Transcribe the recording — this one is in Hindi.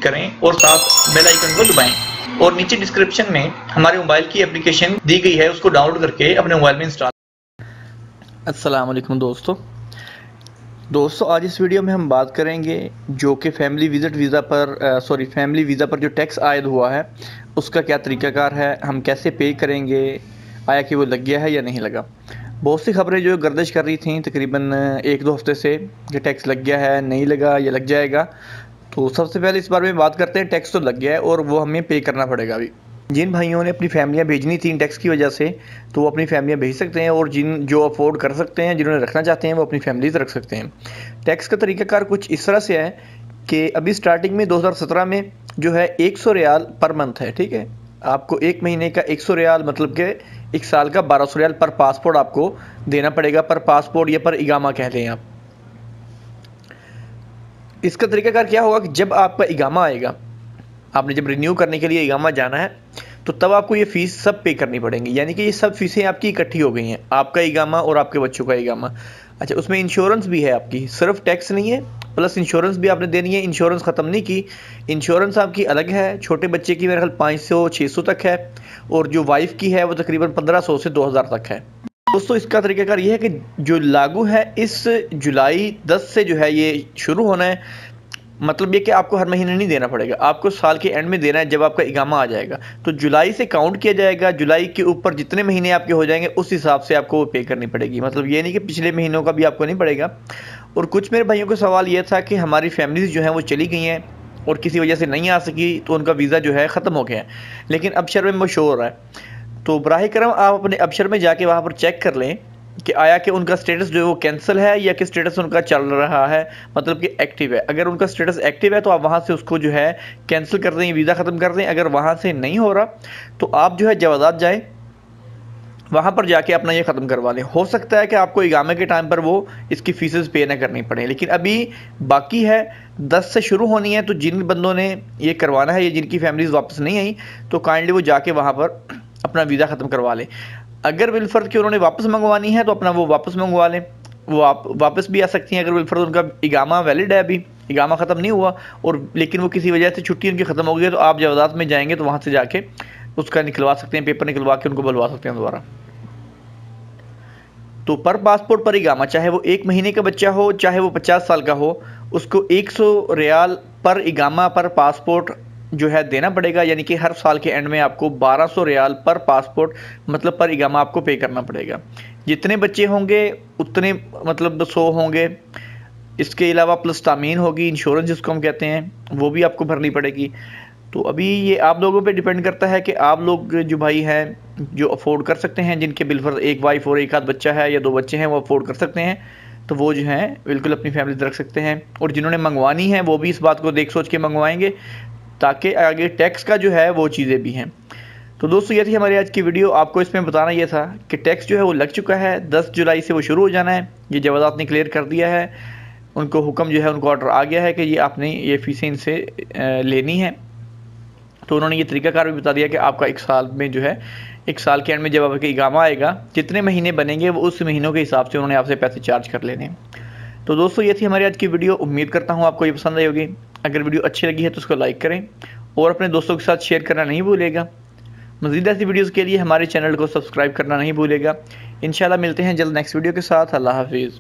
क्लिक करें और साथ बेल आइकन को दबाएं और नीचे डिस्क्रिप्शन में हमारे मोबाइल की एप्लीकेशन दी गई है, उसको डाउनलोड करके अपने मोबाइल में इंस्टॉल। अस्सलाम वालेकुम दोस्तों, आज इस वीडियो में हम बात करेंगे जो कि फैमिली वीज़ा पर जो टैक्स आयद हुआ है उसका क्या तरीक़ाकार है, हम कैसे पे करेंगे, आया कि वो लग गया है या नहीं लगा। बहुत सी खबरें जो गर्दिश कर रही थी तकरीबन 1-2 हफ्ते से कि टैक्स लग गया है, नहीं लगा या लग जाएगा। तो सबसे पहले इस बारे में बात करते हैं। टैक्स तो लग गया है और वो हमें पे करना पड़ेगा। अभी जिन भाइयों ने अपनी फैमिलियां भेजनी थी टैक्स की वजह से, तो वो अपनी फैमिलियां भेज सकते हैं, और जो अफोर्ड कर सकते हैं, जिन्होंने रखना चाहते हैं, वो अपनी फैमिलीज रख सकते हैं। टैक्स का तरीकाकार कुछ इस तरह से है कि अभी स्टार्टिंग में 2017 में जो है 100 रियाल पर मंथ है। ठीक है, आपको एक महीने का 100 रियाल मतलब कि एक साल का 1200 रियाल पर पासपोर्ट आपको देना पड़ेगा। पर पासपोर्ट या पर इगामा कह लें आप। इसका तरीकाकार क्या होगा कि जब आपका इगामा आएगा, आपने जब रिन्यू करने के लिए इगामा जाना है, तो तब आपको ये फ़ीस सब पे करनी पड़ेंगी। यानी कि ये सब फीसें आपकी इकट्ठी हो गई हैं, आपका इगामा और आपके बच्चों का इगामा। अच्छा, उसमें इंश्योरेंस भी है आपकी, सिर्फ टैक्स नहीं है, प्लस इंश्योरेंस भी आपने देनी है। इंश्योरेंस ख़त्म नहीं की, इंश्योरेंस आपकी अलग है। छोटे बच्चे की मेरे ख्याल 500-600 तक है, और जो वाइफ की है वो तकरीबन 1500 से 2000 तक है। दोस्तों, इसका तरीकाकार ये है कि जो लागू है इस जुलाई 10 से जो है ये शुरू होना है। मतलब ये कि आपको हर महीने नहीं देना पड़ेगा, आपको साल के एंड में देना है जब आपका इगामा आ जाएगा। तो जुलाई से काउंट किया जाएगा, जुलाई के ऊपर जितने महीने आपके हो जाएंगे उस हिसाब से आपको वो पे करनी पड़ेगी। मतलब ये नहीं कि पिछले महीनों का भी आपको नहीं पड़ेगा। और कुछ मेरे भाइयों का सवाल ये था कि हमारी फैमिलीज जो हैं वो चली गई हैं और किसी वजह से नहीं आ सकी, तो उनका वीज़ा जो है ख़त्म हो गया है, लेकिन अबशर में मशहूर है। तो बराह करम आप अपने अबशर में जाके वहाँ पर चेक कर लें कि आया कि उनका स्टेटस जो है वो कैंसिल है या कि स्टेटस उनका चल रहा है, मतलब कि एक्टिव है। अगर उनका स्टेटस एक्टिव है तो आप वहाँ से उसको जो है कैंसिल कर दें, वीज़ा ख़त्म कर दें। अगर वहाँ से नहीं हो रहा तो आप जो है जवाज़ात जाएँ, वहाँ पर जाके अपना ये ख़त्म करवा लें। हो सकता है कि आपको इगामे के टाइम पर वो इसकी फ़ीसेस पे ना करनी पड़े, लेकिन अभी बाकी है, 10 से शुरू होनी है। तो जिन बंदों ने ये करवाना है या जिनकी फैमिलीज वापस नहीं आई, तो काइंडली वो जाके वहाँ पर अपना वीज़ा ख़त्म करवा लें। अगर बिलफर्ज की उन्होंने वापस मंगवानी है तो अपना वो वापस मंगवा लें, वो आप वापस भी आ सकती हैं। अगर बिलफर्ज उनका इगामा वैलिड है, अभी इगामा ख़त्म नहीं हुआ, और लेकिन वो किसी वजह से छुट्टी उनकी ख़त्म हो गई है, तो आप जवाज़ात में जाएंगे तो वहाँ से जाके उसका निकलवा सकते हैं, पेपर निकलवा के उनको बुलवा सकते हैं दोबारा। तो पर पासपोर्ट पर इगामा, चाहे वो 1 महीने का बच्चा हो, चाहे वो 50 साल का हो, उसको 100 रियाल पर इगामा पर पासपोर्ट जो है देना पड़ेगा। यानी कि हर साल के एंड में आपको 1200 रियाल पर पासपोर्ट मतलब पर इगामा आपको पे करना पड़ेगा। जितने बच्चे होंगे उतने मतलब 100 होंगे। इसके अलावा प्लस तामीन होगी, इंश्योरेंस जिसको हम कहते हैं, वो भी आपको भरनी पड़ेगी। तो अभी ये आप लोगों पे डिपेंड करता है कि आप लोग जो भाई हैं जो अफोर्ड कर सकते हैं, जिनके बिलफर्ज एक वाइफ और एक आध बच्चा है या 2 बच्चे हैं, वो अफोर्ड कर सकते हैं, तो वो जो हैं बिल्कुल अपनी फैमिली रख सकते हैं। और जिन्होंने मंगवानी है वो भी इस बात को देख सोच के मंगवाएंगे, ताकि आगे टैक्स का जो है वो चीज़ें भी हैं। तो दोस्तों, ये थी हमारी आज की वीडियो। आपको इसमें बताना ये था कि टैक्स जो है वो लग चुका है, 10 जुलाई से वो शुरू हो जाना है। ये जवाज़ात ने क्लियर कर दिया है, उनको हुक्म जो है, उनको ऑर्डर आ गया है कि ये आपने ये फ़ीसें इनसे लेनी है। तो उन्होंने ये तरीकाकार भी बता दिया कि आपका 1 साल में जो है, 1 साल के एंड में जब आपका इगामा आएगा, जितने महीने बनेंगे वो उस महीनों के हिसाब से उन्होंने आपसे पैसे चार्ज कर लेने हैं। तो दोस्तों, ये थी हमारी आज की वीडियो। उम्मीद करता हूँ आपको ये पसंद आई होगी। अगर वीडियो अच्छी लगी है तो उसको लाइक करें और अपने दोस्तों के साथ शेयर करना नहीं भूलिएगा। मज़ीद ऐसी वीडियोज़ के लिए हमारे चैनल को सब्सक्राइब करना नहीं भूलिएगा। इंशाल्लाह मिलते हैं जल्द नेक्स्ट वीडियो के साथ। अल्लाह हाफिज़।